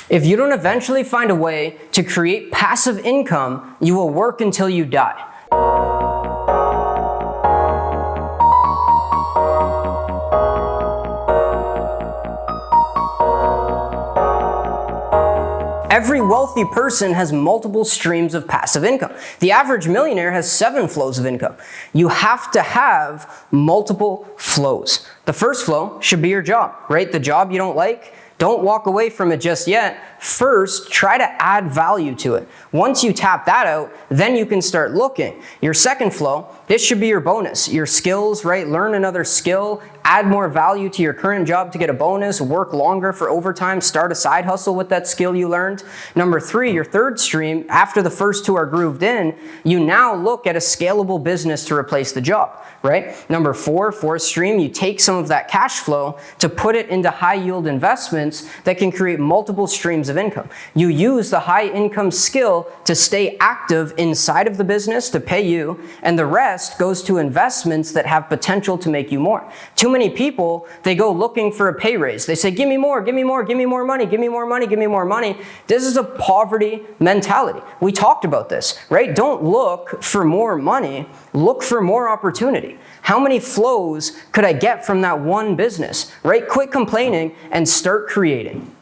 If you don't eventually find a way to create passive income, you will work until you die. Every wealthy person has multiple streams of passive income. The average millionaire has 7 flows of income. You have to have multiple flows. The first flow should be your job, right? The job you don't like, don't walk away from it just yet. First, try to add value to it. Once you tap that out, then you can start looking. Your second flow, this should be your bonus. Your skills, right? Learn another skill, add more value to your current job to get a bonus, work longer for overtime, start a side hustle with that skill you learned. Number 3, your third stream, after the first 2 are grooved in, you now look at a scalable business to replace the job, right? Number 4, fourth stream, you take some of that cash flow to put it into high yield investments that can create multiple streams of income. You use the high income skill to stay active inside of the business to pay you, and the rest goes to investments that have potential to make you more. Too many people, they go looking for a pay raise. They say, give me more, give me more, give me more money, give me more money, give me more money. This is a poverty mentality. We talked about this, right? Don't look for more money, look for more opportunity. How many flows could I get from that one business, right? Quit complaining and start creating.